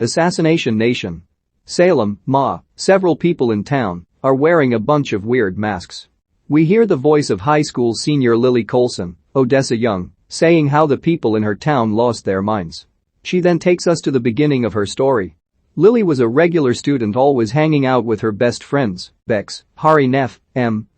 Assassination Nation. Salem, Ma. Several people in town are wearing a bunch of weird masks. We hear the voice of high school senior Lily Colson, Odessa young, saying how the people in her town lost their minds. She then takes us to the beginning of her story. Lily was a regular student, always hanging out with her best friends, Bex, Hari Neff,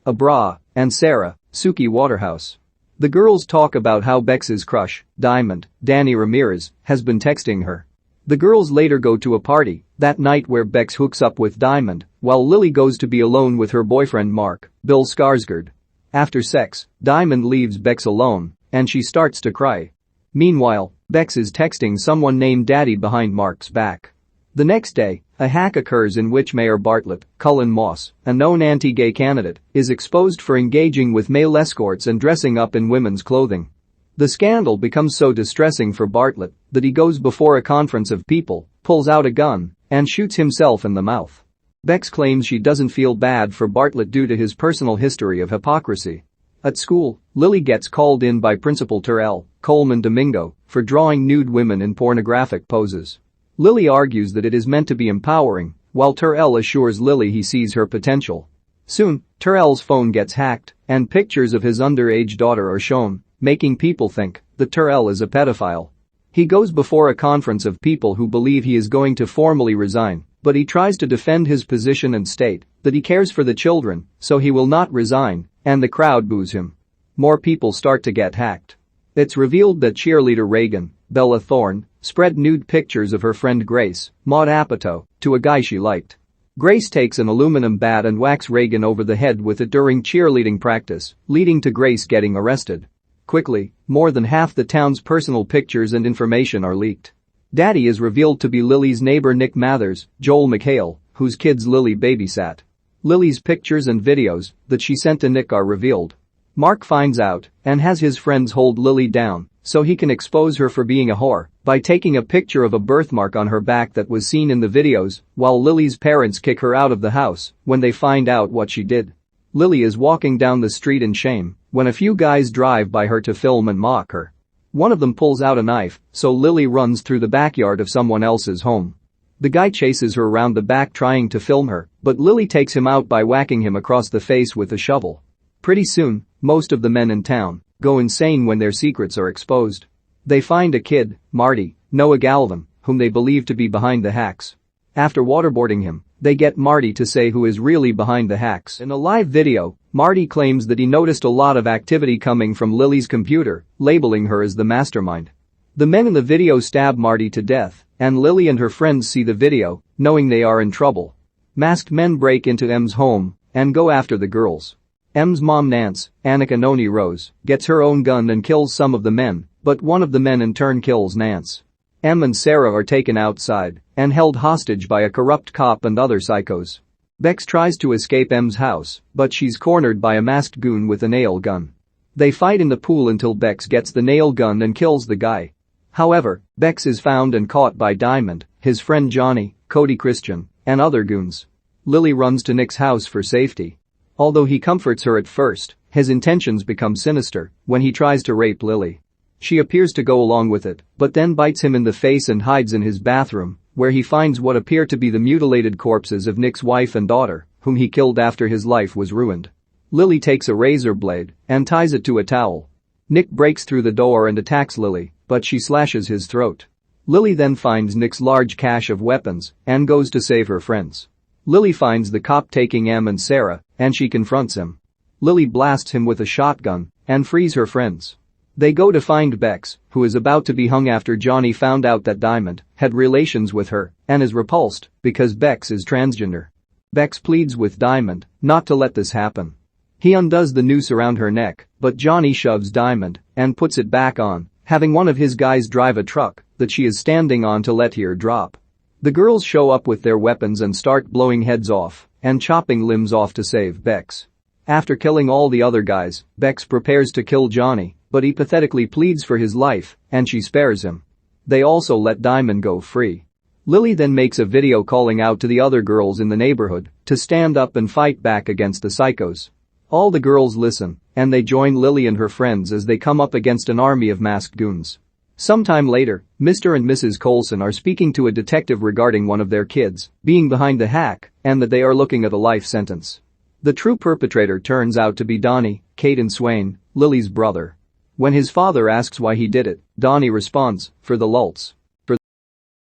Abra, and Sarah, Suki Waterhouse. The girls talk about how Bex's crush, Diamond, Danny Ramirez, has been texting her. The girls later go to a party that night where Bex hooks up with Diamond, while Lily goes to be alone with her boyfriend Mark, Bill Skarsgård. After sex, Diamond leaves Bex alone, and she starts to cry. Meanwhile, Bex is texting someone named Daddy behind Mark's back. The next day, a hack occurs in which Mayor Bartlett, Cullen Moss, a known anti-gay candidate, is exposed for engaging with male escorts and dressing up in women's clothing. The scandal becomes so distressing for Bartlett that he goes before a conference of people, pulls out a gun, and shoots himself in the mouth. Bex claims she doesn't feel bad for Bartlett due to his personal history of hypocrisy. At school, Lily gets called in by Principal Terrell, Colman Domingo, for drawing nude women in pornographic poses. Lily argues that it is meant to be empowering, while Terrell assures Lily he sees her potential. Soon, Terrell's phone gets hacked, and pictures of his underage daughter are shown, making people think that Terrell is a pedophile. He goes before a conference of people who believe he is going to formally resign, but he tries to defend his position and state that he cares for the children, so he will not resign, and the crowd boos him. More people start to get hacked. It's revealed that cheerleader Reagan, Bella Thorne, spread nude pictures of her friend Grace, Maude Apatow, to a guy she liked. Grace takes an aluminum bat and whacks Reagan over the head with it during cheerleading practice, leading to Grace getting arrested. Quickly, more than half the town's personal pictures and information are leaked. Daddy is revealed to be Lily's neighbor Nick Mathers, Joel McHale, whose kids Lily babysat. Lily's pictures and videos that she sent to Nick are revealed. Mark finds out and has his friends hold Lily down so he can expose her for being a whore by taking a picture of a birthmark on her back that was seen in the videos, while Lily's parents kick her out of the house when they find out what she did. Lily is walking down the street in shame when a few guys drive by her to film and mock her. One of them pulls out a knife, so Lily runs through the backyard of someone else's home. The guy chases her around the back trying to film her, but Lily takes him out by whacking him across the face with a shovel. Pretty soon, most of the men in town go insane when their secrets are exposed. They find a kid, Marty, Noah Galvin, whom they believe to be behind the hacks. After waterboarding him, they get Marty to say who is really behind the hacks. In a live video, Marty claims that he noticed a lot of activity coming from Lily's computer, labeling her as the mastermind. The men in the video stab Marty to death, and Lily and her friends see the video, knowing they are in trouble. Masked men break into M's home and go after the girls. M's mom Nance, Anika Noni Rose, gets her own gun and kills some of the men, but one of the men in turn kills Nance. M and Sarah are taken outside and held hostage by a corrupt cop and other psychos. Bex tries to escape M's house, but she's cornered by a masked goon with a nail gun. They fight in the pool until Bex gets the nail gun and kills the guy. However, Bex is found and caught by Diamond, his friend Johnny, Cody Christian, and other goons. Lily runs to Nick's house for safety. Although he comforts her at first, his intentions become sinister when he tries to rape Lily. She appears to go along with it, but then bites him in the face and hides in his bathroom, where he finds what appear to be the mutilated corpses of Nick's wife and daughter, whom he killed after his life was ruined. Lily takes a razor blade and ties it to a towel. Nick breaks through the door and attacks Lily, but she slashes his throat. Lily then finds Nick's large cache of weapons and goes to save her friends. Lily finds the cop taking M and Sarah, and she confronts him. Lily blasts him with a shotgun and frees her friends. They go to find Bex, who is about to be hung after Johnny found out that Diamond had relations with her and is repulsed because Bex is transgender. Bex pleads with Diamond not to let this happen. He undoes the noose around her neck, but Johnny shoves Diamond and puts it back on, having one of his guys drive a truck that she is standing on to let her drop. The girls show up with their weapons and start blowing heads off and chopping limbs off to save Bex. After killing all the other guys, Bex prepares to kill Johnny, but he pathetically pleads for his life, and she spares him. They also let Diamond go free. Lily then makes a video calling out to the other girls in the neighborhood to stand up and fight back against the psychos. All the girls listen, and they join Lily and her friends as they come up against an army of masked goons. Sometime later, Mr. and Mrs. Coulson are speaking to a detective regarding one of their kids being behind the hack and that they are looking at a life sentence. The true perpetrator turns out to be Donnie, Kate and Swain, Lily's brother. When his father asks why he did it, Donnie responds, "For the lulz."